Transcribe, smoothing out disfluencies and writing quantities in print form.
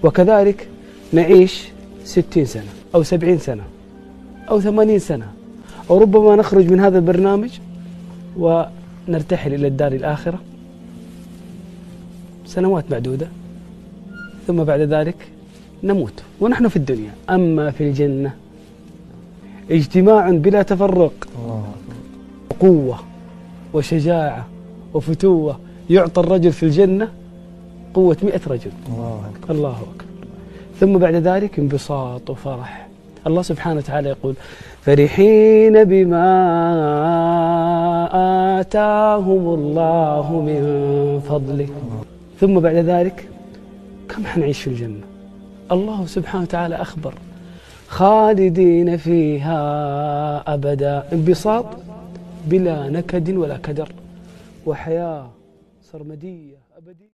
وكذلك نعيش 60 سنة أو 70 سنة أو 80 سنة، أو ربما نخرج من هذا البرنامج ونرتحل إلى الدار الآخرة سنوات معدودة، ثم بعد ذلك نموت ونحن في الدنيا. أما في الجنة اجتماع بلا تفرق، قوة وشجاعة وفتوة، يعطى الرجل في الجنة قوة 100 رجل. الله أكبر. ثم بعد ذلك انبساط وفرح. الله سبحانه وتعالى يقول: فرحين بما آتاهم الله من فضله. ثم بعد ذلك كم حنعيش في الجنة؟ الله سبحانه وتعالى أخبر: خالدين فيها أبدا، انبساط بلا نكد ولا كدر، وحياة سرمدية أبدية.